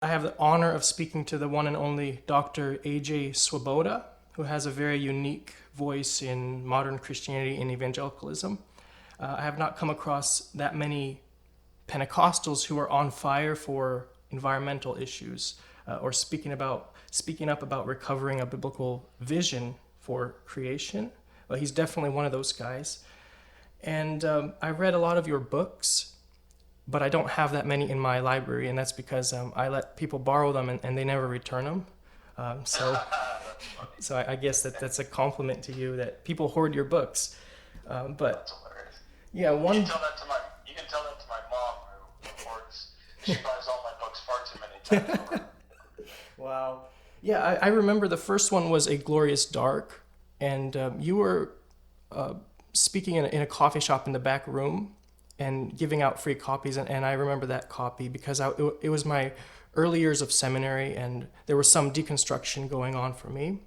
I have the honor of speaking to the one and only Dr. A.J. Swoboda, who has a very unique voice in modern Christianity and evangelicalism. I have not come across that many Pentecostals who are on fire for environmental issues or speaking up about recovering a biblical vision for creation. But he's definitely one of those guys. And I read a lot of your books, but I don't have that many in my library, and that's because I let people borrow them and they never return them. So I guess that's a compliment to you that people hoard your books. But That's hilarious. yeah, You can tell that to my mom who hoards. She buys all my books far too many times over. Wow. Yeah, I remember the first one was A Glorious Dark, and you were speaking in a coffee shop in the back room and giving out free copies, and I remember that copy because it was my early years of seminary, and there was some deconstruction going on for me.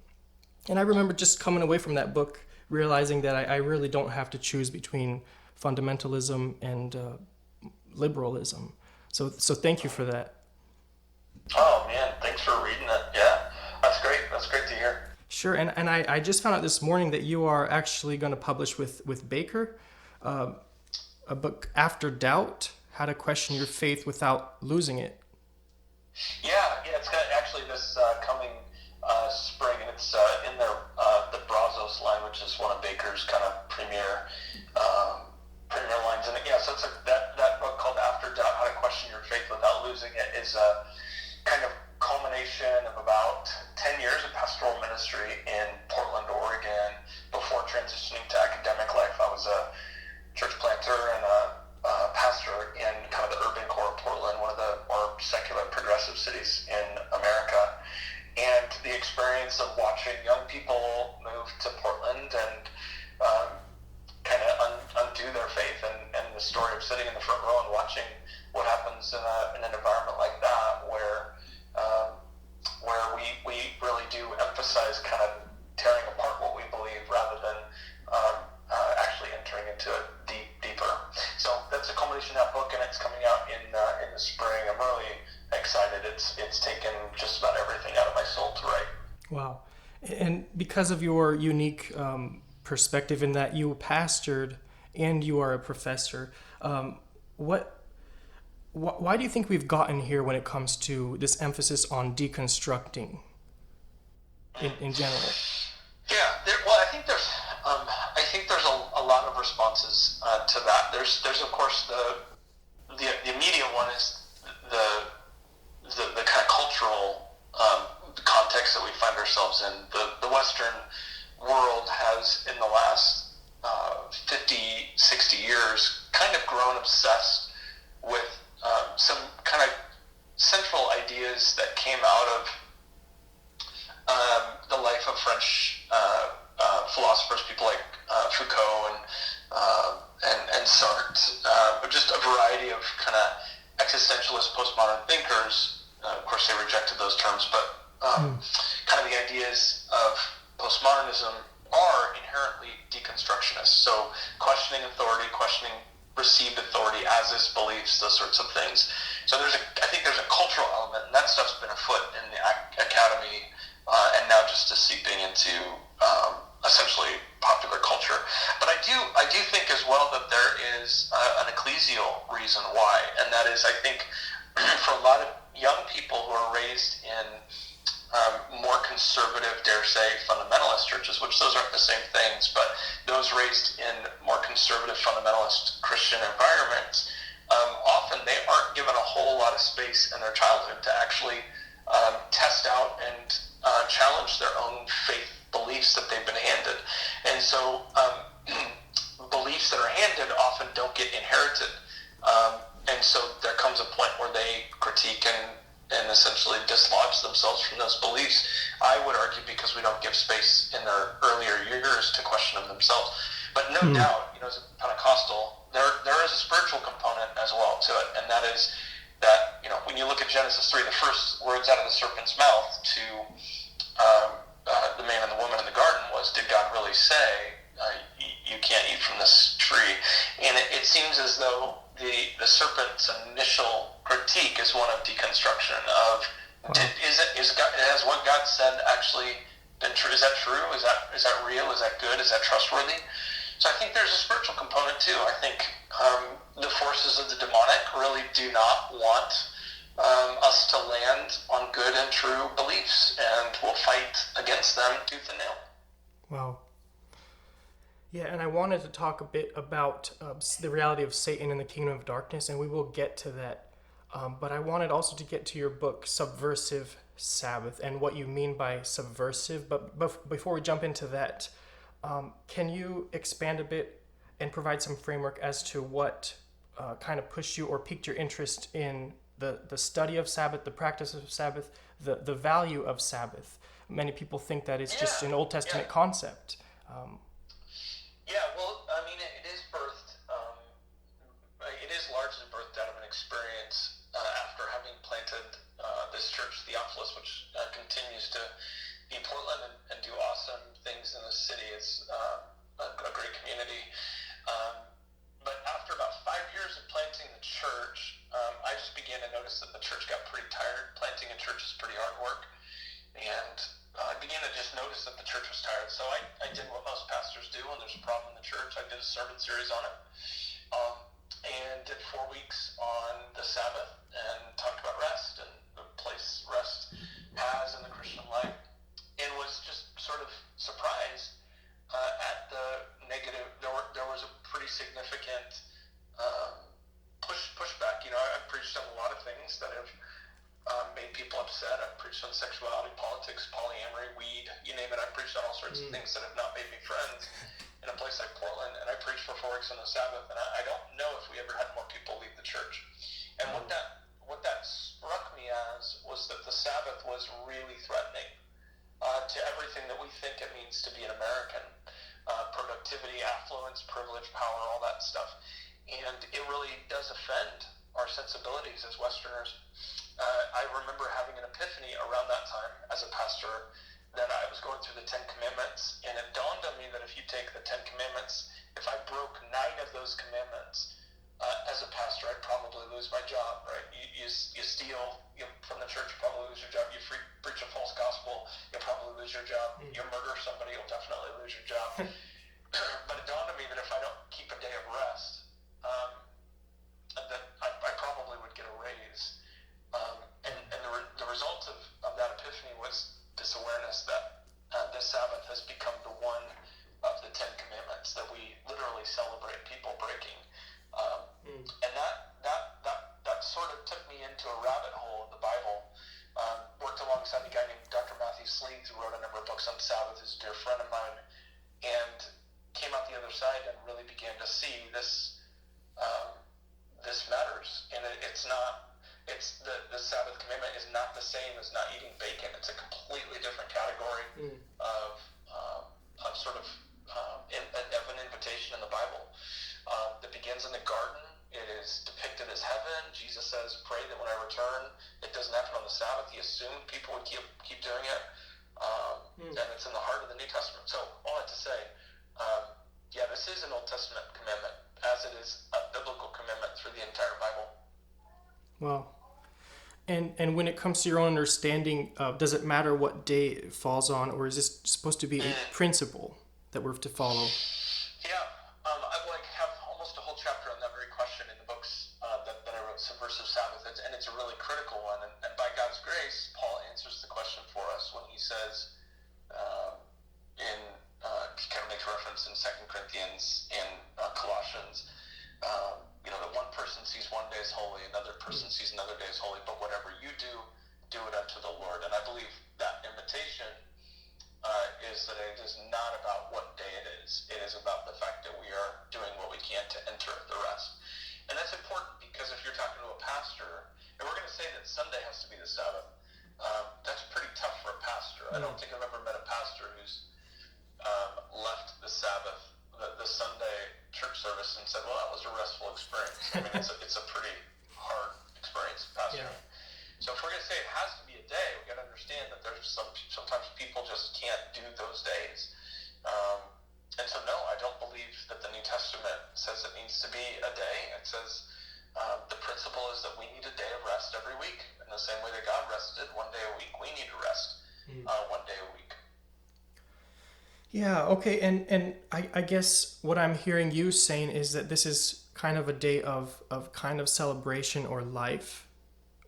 And I remember just coming away from that book realizing that I really don't have to choose between fundamentalism and liberalism. So thank you for that. Oh man, thanks for reading it. Yeah, that's great. That's great to hear. Sure, and I just found out this morning that you are actually going to publish with Baker a book, After Doubt, How to Question Your Faith Without Losing It. Yeah, it's got actually this coming spring, and it's in their the Brazos line, which is one of Baker's kind of premier lines. And yeah, so it's that book called After Doubt: How to Question Your Faith Without Losing It is a kind of culmination of about 10 years of pastoral ministry in Portland, Oregon. Before transitioning to academic life, I was a church planter and a pastor in kind of the urban core of Portland, one of the more secular progressive cities in America. And the experience of watching young people move to Portland and kind of undo their faith, and the story of sitting in the front row and watching what happens in an environment like that where we really do emphasize kind of tearing apart what we believe rather than actually entering into it deeper. So that's a culmination of that book, and it's coming out in the spring. I'm really excited. It's taken just about everything out of my soul to write. Wow. And because of your unique perspective in that you pastored and you are a professor, why do you think we've gotten here when it comes to this emphasis on deconstructing in general? Yeah, well, I think there's a lot of responses to that. There's of course the immediate one is the kind of cultural context that we find ourselves in. The Western world has, in the last 50, 60 years, kind of grown obsessed with some kind of central ideas that came out of the life of French philosophers, people like Foucault and Sartre, but just a variety of kind of existentialist postmodern thinkers. Of course, they rejected those terms, but kind of the ideas of postmodernism are inherently deconstructionist. So questioning authority, questioning received authority as is beliefs, those sorts of things. So I think there's a cultural element, and that stuff's been afoot in the academy, and now just seeping into essentially popular culture. But I do think as well that there is an ecclesial reason why, and that is, I think, for a lot of young people who are raised in more conservative, dare say, fundamentalist churches, which those aren't the same things, but those raised in more conservative, fundamentalist Christian environments, often they aren't given a whole lot of space in their childhood to actually test out and challenge their own faith beliefs that they've been handed. And so beliefs that are handed often don't get inherited. And so there comes a point where they critique and essentially dislodge themselves from those beliefs, I would argue, because we don't give space in their earlier years to question them themselves. But no doubt, as a Pentecostal, there is a spiritual component as well to it, and that is that, when you look at Genesis 3, the first words out of the serpent's mouth to the man and the woman in the garden was, did God really say, you can't eat from this tree. And it seems as though the serpent's initial critique is one of deconstruction of, Wow. has what God said actually been true? Is that true? Is that real? Is that good? Is that trustworthy? So I think there's a spiritual component too. I think the forces of the demonic really do not want us to land on good and true beliefs, and will fight against them tooth and nail. Wow. Yeah, and I wanted to talk a bit about the reality of Satan and the kingdom of darkness, and we will get to that. But I wanted also to get to your book, Subversive Sabbath, and what you mean by subversive. But before we jump into that, can you expand a bit and provide some framework as to what kind of pushed you or piqued your interest in the study of Sabbath, the practice of Sabbath, the value of Sabbath? Many people think that it's just an Old Testament concept. Well, I mean, it is birthed. It is largely birthed out of an experience after having planted this church, Theophilus, which continues to be in Portland and do awesome things in the city. It's a great community. But after about 5 years of planting the church, I just began to notice that the church got pretty tired. Planting a church is pretty hard work. And I began to just notice that the church was tired. So I did what most pastors do when there's a problem in the church. I did a sermon series on it. And did 4 weeks on the Sabbath and talked about rest and the place rest has in the Christian life. And was just sort of surprised at the negative. There was a pretty significant pushback. I've preached on a lot of things that have made people upset. I've preached on sexuality, politics, polyamory, weed, you name it. I've preached on all sorts of things that have not made me friends in a place like Portland. And I preached for 4 weeks on the Sabbath, and I don't know if we ever had more people leave the church. And what that struck me as was that the Sabbath was really threatening to everything that we think it means to be an American. Productivity, affluence, privilege, power, all that stuff. And it really does offend our sensibilities as Westerners. I remember having an epiphany around that time as a pastor that I was going through the 10 Commandments, and it dawned on me that if you take the 10 Commandments, if I broke 9 of those commandments as a pastor, I'd probably lose my job, right? You steal from the church, you'll probably lose your job. You preach a false gospel, you'll probably lose your job. You murder somebody, you'll definitely lose your job. But it dawned on me that if I don't keep a day of rest, that I probably would get a raise. And the result of that epiphany was this awareness that this Sabbath has become the one of the 10 Commandments that we literally celebrate people breaking. And that sort of took me into a rabbit hole of the Bible. Worked alongside a guy named Dr. Matthew Sleeth, who wrote a number of books on Sabbath, who's a dear friend of mine, and came out the other side and really began to see this matters. And the Sabbath commandment is not the same as not eating bacon. It's a completely different category of an invitation in the Bible that begins in the garden. It is depicted as heaven. Jesus says, "Pray that when I return." It doesn't happen on the Sabbath. He assumed people would keep doing it, and it's in the heart of the New Testament. So all that to say, this is an Old Testament commandment, as it is a biblical commitment through the entire Bible. Wow. And when it comes to your own understanding, does it matter what day it falls on, or is this supposed to be a principle that we're to follow? I have almost a whole chapter on that very question in the books that I wrote, Subversive Sabbath, and it's a really critical one. And by God's grace, Paul answers the question for us when he says, he kind of makes reference in 2 Corinthians and Colossians, that one person sees one day as holy, another person sees another day as holy, but whatever you do, do it unto the Lord. And I believe that invitation is that it is not about what day it is. It is about the fact that we are doing what we can to enter the rest. And that's important because if you're talking to a pastor, and we're going to say that Sunday has to be the Sabbath, that's pretty tough for a pastor. I don't think I've ever met a pastor who's left the Sabbath, the Sunday church service, and said, "Well, that was a restful experience." I mean, it's a pretty hard experience, pastoring. Yeah. So if we're going to say it has to be a day, we got to understand that there's sometimes people just can't do those days. And so, no, I don't believe that the New Testament says it needs to be a day. It says the principle is that we need a day of rest every week. In the same way that God rested one day a week, we need to rest one day a week. Yeah, okay, and I guess what I'm hearing you saying is that this is kind of a day of kind of celebration or life,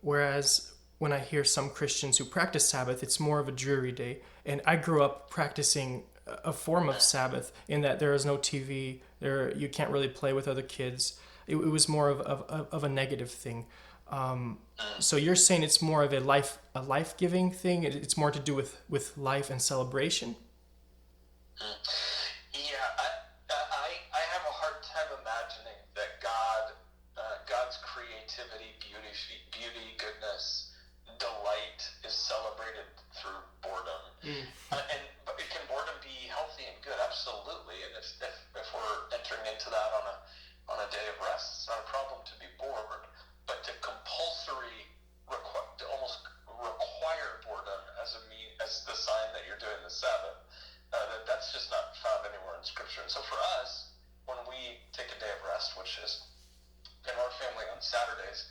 whereas when I hear some Christians who practice Sabbath, it's more of a dreary day. And I grew up practicing a form of Sabbath in that there is no TV, you can't really play with other kids. It was more of a negative thing. So you're saying it's more of a life-giving thing. It's more to do with life and celebration. Yeah, I have a hard time imagining that God's creativity, beauty, goodness, delight is celebrated through boredom. But can boredom be healthy and good? Absolutely. And if we're entering into that on a day of rest, it's not a problem to be bored. But to to almost require boredom as the sign that you're doing the Sabbath. That's just not found anywhere in Scripture. And so for us, when we take a day of rest, which is in our family on Saturdays,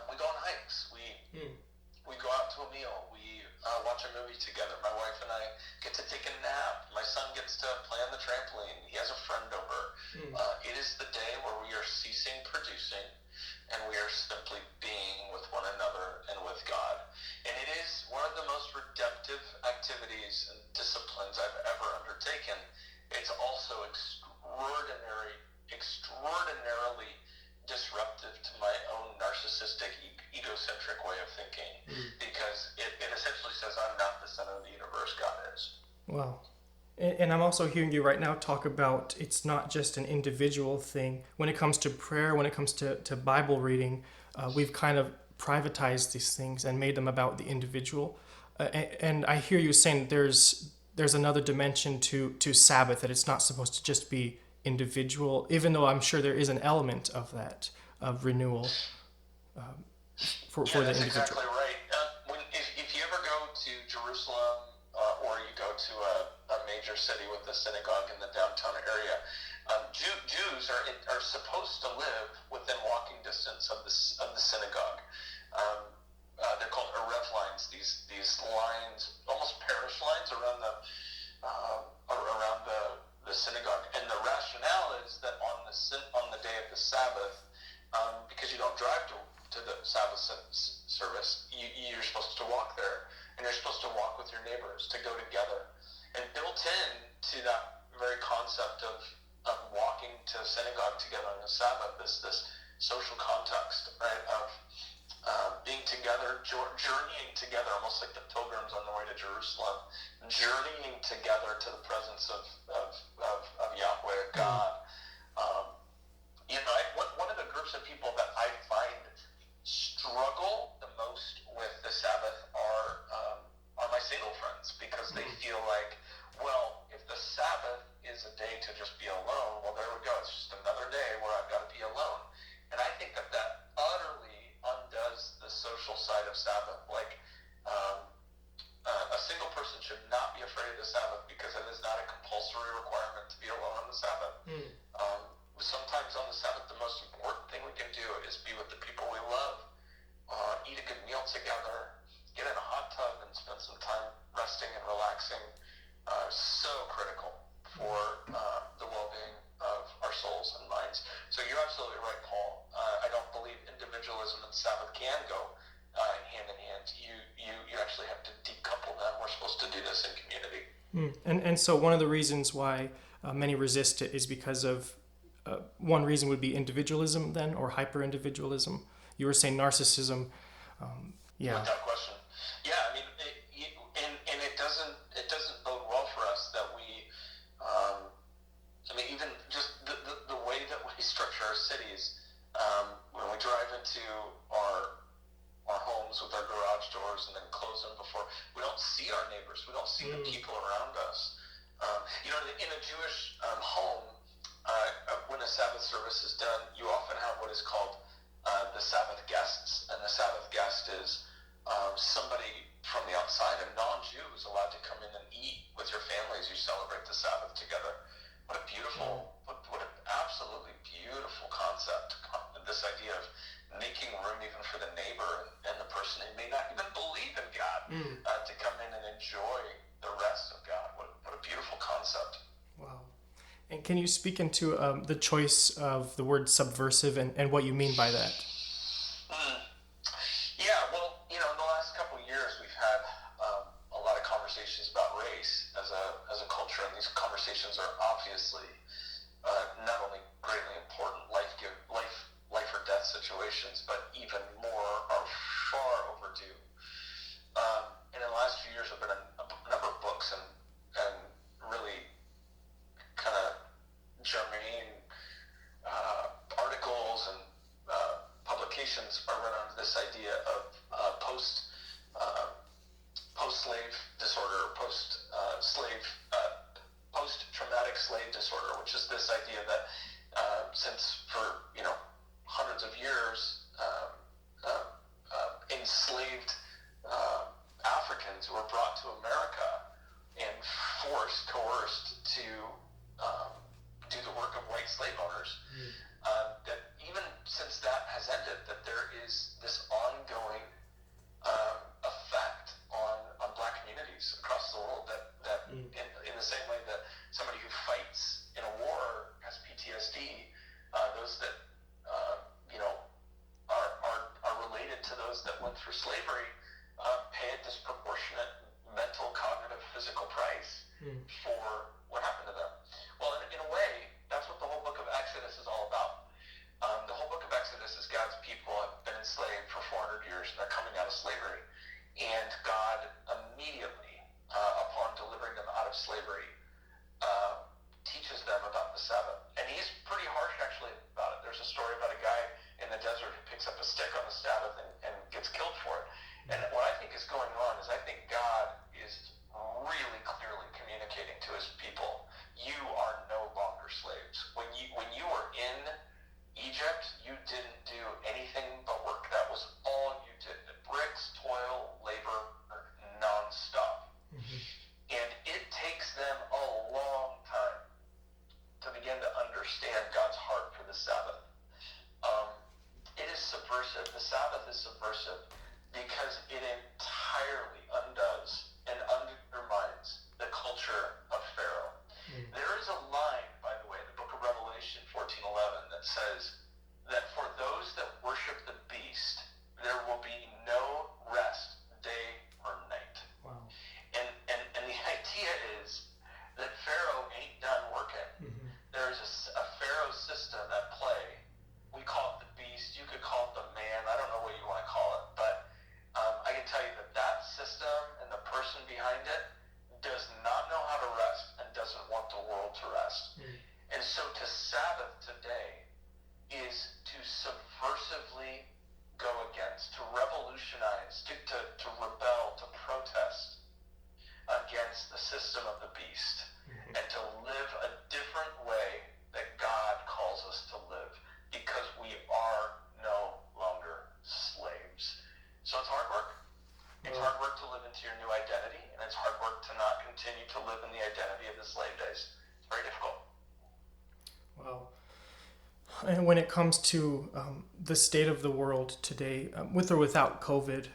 we go on hikes. We go out to a meal. We watch a movie together. My wife and I get to take a nap. My son gets to play on the trampoline. He has a friend over. It is the day where we are ceasing producing, and we are simply being with one another and with God. And it is one of the most redemptive activities and disciplines I've ever undertaken. It's also extraordinarily disruptive to my own narcissistic, egocentric way of thinking, because it essentially says I'm not the center of the universe, God is. Wow. And I'm also hearing you right now talk about it's not just an individual thing. When it comes to prayer, when it comes to Bible reading, we've kind of privatized these things and made them about the individual. And I hear you saying there's another dimension to Sabbath, that it's not supposed to just be individual, even though I'm sure there is an element of that, of renewal for the that's individual. Exactly right. If you ever go to Jerusalem or you go to a major city with a synagogue in the downtown area, Jews are supposed to live within walking distance of the synagogue. They're called Erev lines. These lines, almost parish lines around the synagogue. And the rationale is that on the day of the Sabbath, because you don't drive to the Sabbath service, you're supposed to walk there, and you're supposed to walk with your neighbors, to go together. And built in to that very concept of walking to synagogue together on the Sabbath is this social context, right, of being together, journeying together, almost like the pilgrims on the way to Jerusalem, journeying together to the presence of Yahweh, God. One of the groups of people that I find struggle the most with the Sabbath are my single friends, because they feel like, well, if the Sabbath is a day to just be alone, well, there we go. It's just another day where I've got to be alone. And I think that utterly undoes the social side of Sabbath. Like, a single person should not be afraid of the Sabbath, because it is not a compulsory requirement to be alone on the Sabbath. Sometimes on the Sabbath, the most important thing we can do is be with the people we love, eat a good meal together, get in a hot tub and spend some time resting and relaxing. So critical for the well-being of our souls and minds. So you're absolutely right, Paul. I don't believe individualism and Sabbath can go hand in hand. You actually have to decouple them. We're supposed to do this in community. And so one of the reasons why many resist it is because of one reason would be individualism then, or hyper-individualism. You were saying narcissism. Yeah. Without question. Yeah, I mean, and it doesn't bode well for us that we, even just the way that we structure our cities, when we drive into our homes with our garage doors and then close them before, we don't see our neighbors, we don't see the people around us. In a Jewish home, when a Sabbath service is done, you often have what is called the Sabbath guests, and the Sabbath guest is somebody from the outside, a non-Jew, is allowed to come in and eat with your family as you celebrate the Sabbath together. Can you speak into the choice of the word subversive and what you mean by that? Yeah, well, in the last couple of years, we've had a lot of conversations about race as a culture, and these conversations are obviously not only greatly important life or death situations, but even more are far overdue. And in the last few years, there have been a number of books and really kind of germane articles and publications around this idea of post-slave disorder, post-traumatic slave disorder, which is this idea that since for hundreds of years enslaved Africans who were brought to America and coerced to do the work of white slave owners, that even since that has ended, that there is this ongoing effect on black communities across the world that in the same way that somebody who fights in a war has PTSD, those that are related to those that went through slavery pay a disproportionate mental, cognitive, physical price for what happened to them. Well, in a way, that's what the whole book of Exodus is all about. The whole book of Exodus is God's people have been enslaved for 400 years, and they're coming out of slavery. And God immediately, upon delivering them out of slavery, teaches them about the Sabbath. And he's pretty harsh, actually, about it. There's a story about a guy in the desert who picks up a stick on the Sabbath and gets killed for it. And what I think is going on is I think God is really clearly communicating to his people, you are no longer slaves. When you were in Egypt, you didn't do anything but work. That was all you did. Bricks, toil, labor, nonstop. And it takes them a long time to begin to understand God's heart for the Sabbath. It is subversive. The Sabbath is subversive because it entirely undoes and undermines the culture of Pharaoh. There is a line, by the way, in the book of Revelation 14:11 that says that for those that worship the beast, there will be no rest day or night. Wow. And the idea is that Pharaoh ain't done working. There's a Pharaoh system at play. We call it the beast. You could call it the man. I don't know what you want to call it, but I can tell you that system and the person behind it does not know how to rest and doesn't want the world to rest. And so to Sabbath today is to subversively go against, to revolutionize, to rebel, to protest against the system of the beast, and to live a different way that God calls us to live, because we are no longer slaves. So it's hard work. It's hard work to live into your new identity, and it's hard work to not continue to live in the identity of the slave days. It's very difficult. Wow. And when it comes to the state of the world today, with or without COVID,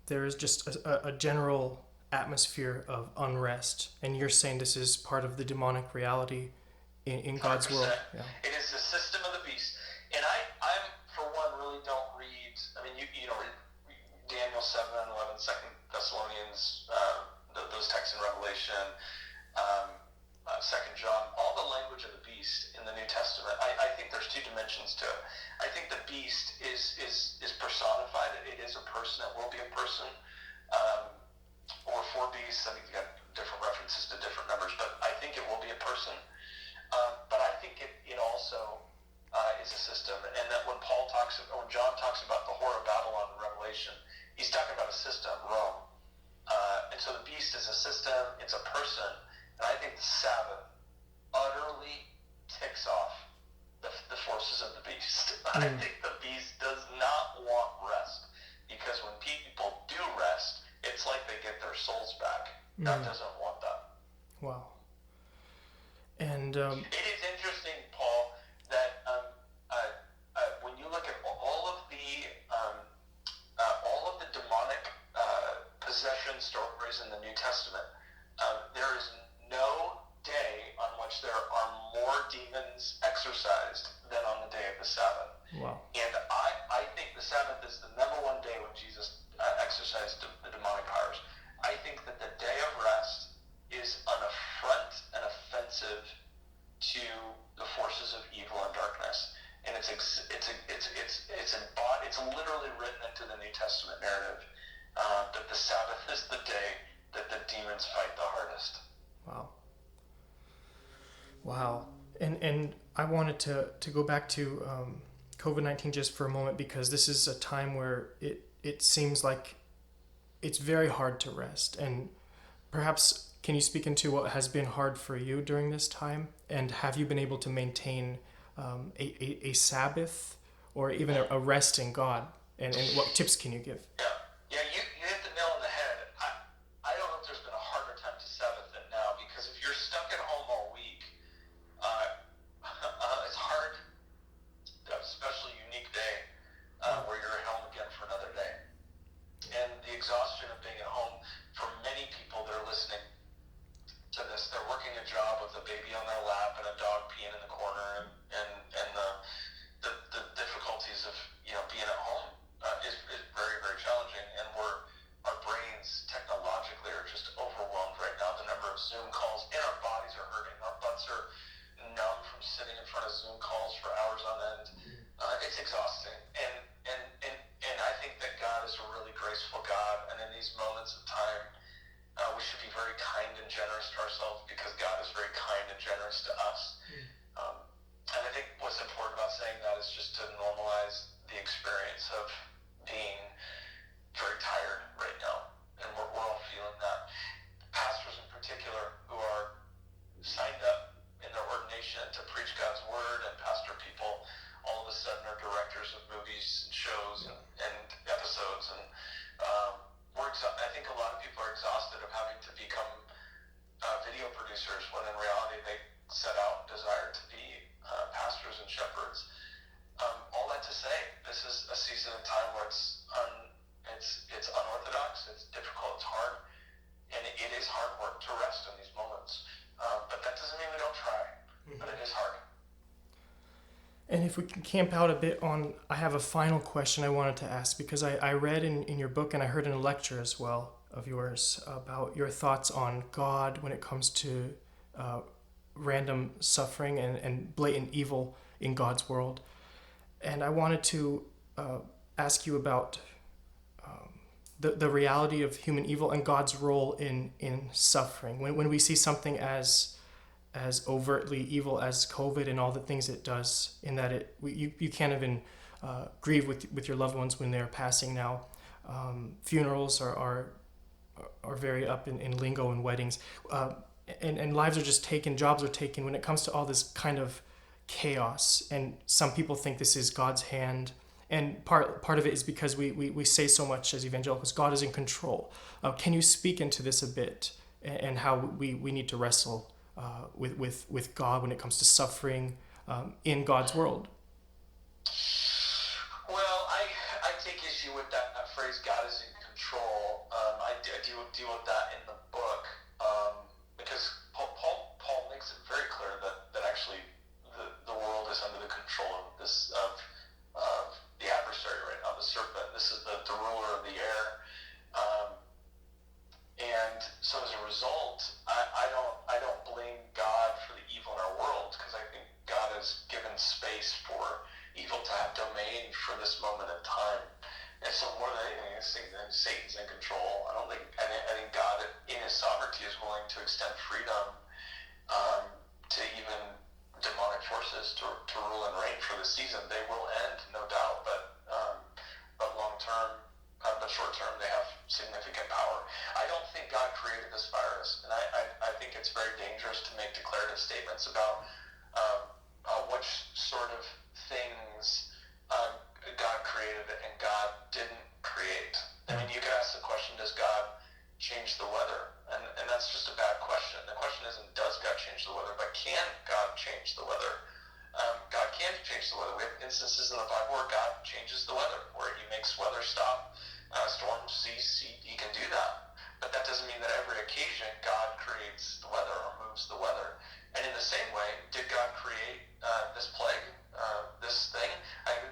there is just a general atmosphere of unrest. And you're saying this is part of the demonic reality in God's 100%. world. Yeah. It is the system of the beast. And I'm for one, really don't read, I mean, you know, Daniel 7, 11, 2 Thessalonians, those texts in Revelation, 2 John, all the language of the beast in the New Testament. I think there's two dimensions to it. I think the beast is personified. It is a person. It will be a person. Or four beasts. I think you got different references to different numbers, but I think it will be a person. But I think it also is a system. And that when John talks about the whore of Babylon in Revelation, he's talking about a system, Rome. And so the beast is a system. It's a person. And I think the Sabbath utterly ticks off the forces of the beast. I think the beast does not want rest, because when people do rest, it's like they get their souls back. God doesn't want that. Wow. And it is interesting, Paul, that when you look at all of the demonic possession stories in the New Testament, there is no day on which there are Wow. And I think the Sabbath is the number one day when Jesus exercised the demonic powers. I think that the day of rest is an affront and offensive to the forces of evil and darkness, and it's literally written into the New Testament narrative that the Sabbath is the day that the demons fight the hardest. Wow. Wow. And I wanted to go back to COVID-19 just for a moment, because this is a time where it seems like it's very hard to rest. And perhaps can you speak into what has been hard for you during this time? And have you been able to maintain a Sabbath or even a rest in God? And what tips can you give? Yeah, you hit the nail on the head. I don't know if there's been a harder time to Sabbath than now, because if you're stuck at home all week, it's hard, especially a unique day where you're at home again for another day. And the exhaustion of being at home, for many people that are listening to this, they're working a job with a baby on their lap and a dog peeing in the corner, and the difficulties of being at home is very, very challenging, and our brains technologically are just overwhelmed right now. The number of Zoom calls, and our bodies are hurting. Our butts are numb from sitting in front of Zoom calls for hours on end. It's exhausting, and I think that God is a really graceful God, and in these moments of time, we should be very kind and generous to ourselves, because God is very kind and generous to us. And I think what's important about saying that is just to normalize the experience of being very tired right now, and we're all feeling that. Pastors in particular, who are signed up in their ordination to preach God's word and pastor people, all of a sudden are directors of movies and shows and episodes, and I think a lot of people are exhausted of having to become video producers, when in reality they set out and desire to be pastors and shepherds. All that to say, this is a season of time where it's unorthodox, it's difficult, it's hard, and it is hard work to rest in these moments. But that doesn't mean we don't try, but it is hard. And if we can camp out a bit on, I have a final question I wanted to ask, because I read in your book, and I heard in a lecture as well of yours, about your thoughts on God when it comes to random suffering and blatant evil in God's world. And I wanted to ask you about the reality of human evil and God's role in suffering. When we see something as overtly evil as COVID and all the things it does, in that you can't even grieve with your loved ones when they're passing now. Funerals are very up in lingo and weddings, and lives are just taken, jobs are taken. When it comes to all this kind of chaos, and some people think this is God's hand, and part of it is because we say so much as evangelicals, God is in control. Can you speak into this a bit, and how we need to wrestle with God when it comes to suffering in God's world? Well, I take issue with that phrase, God is in control. I deal with that in the book, because Paul makes it very clear that actually the world is under the control of the adversary right now, the serpent. This is the ruler of the air. And so as a result, I don't blame God for the evil in our world, because I think God has given space for evil to have domain for this moment in time. And so more than anything, Satan's in control. I think God, in his sovereignty, is willing to extend freedom to even demonic forces to rule and reign for the season. They will end, no doubt, but long term, but short term, they have significant power. I don't think God created this virus, and I think it's very dangerous to make declarative statements about which sort of things God created and God didn't create. I mean, you could ask the question, does God change the weather? And that's just a bad question. The question isn't, does God change the weather, but can God change the weather? God can change the weather. We have instances in the Bible where God changes the weather, where he makes weather stop, storms cease. He can do that. But that doesn't mean that every occasion God creates the weather or moves the weather. And in the same way, did God create this plague, this thing? I can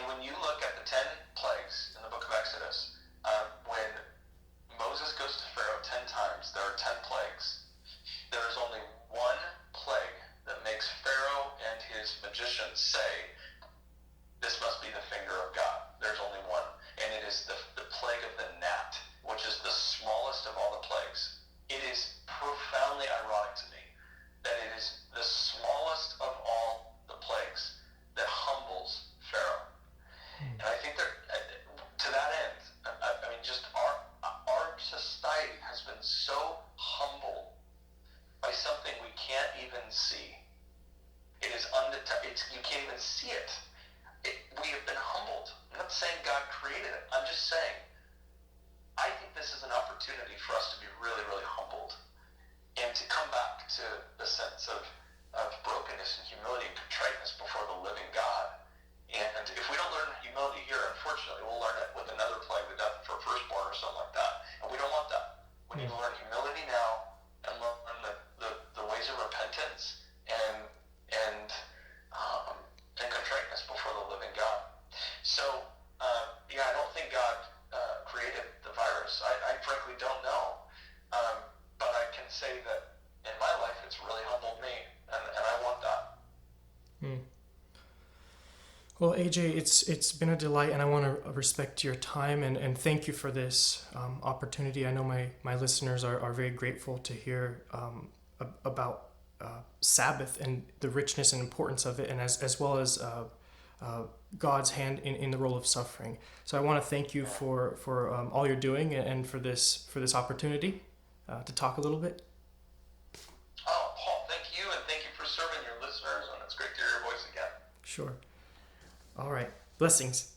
when you look at the 10 plagues in the book of Exodus, when Moses goes to Pharaoh 10 times, there are 10 plagues. There is only one plague that makes Pharaoh and his magicians say, this must be the finger of God. There's only one. And it is the plague of the gnat, which is the smallest of all the plagues. It is profoundly ironic to me that it is the smallest of all the plagues that humbles Pharaoh. And I think that to that end, I mean, just our society has been so humbled by something we can't even see. It is you can't even see it. We have been humbled. I'm not saying God created it. I'm just saying, I think this is an opportunity for us to be really, really humbled and to come back to the sense of brokenness and humility and contriteness before the living God. And if we don't learn humility here, unfortunately, we'll learn it with another plague, the death for a firstborn or something like that. And we don't want that. We need to learn humility now and learn the ways of repentance and contriteness before the living God. So, I don't think God created the virus. I frankly don't know. But I can say that in my life, it's really humbled me, and I want that. Well, AJ, it's been a delight, and I want to respect your time and thank you for this opportunity. I know my listeners are very grateful to hear about Sabbath and the richness and importance of it, and as well as God's hand in the role of suffering. So I want to thank you for all you're doing and for this opportunity to talk a little bit. Oh, Paul, thank you, and thank you for serving your listeners, and it's great to hear your voice again. Sure. All right. Blessings.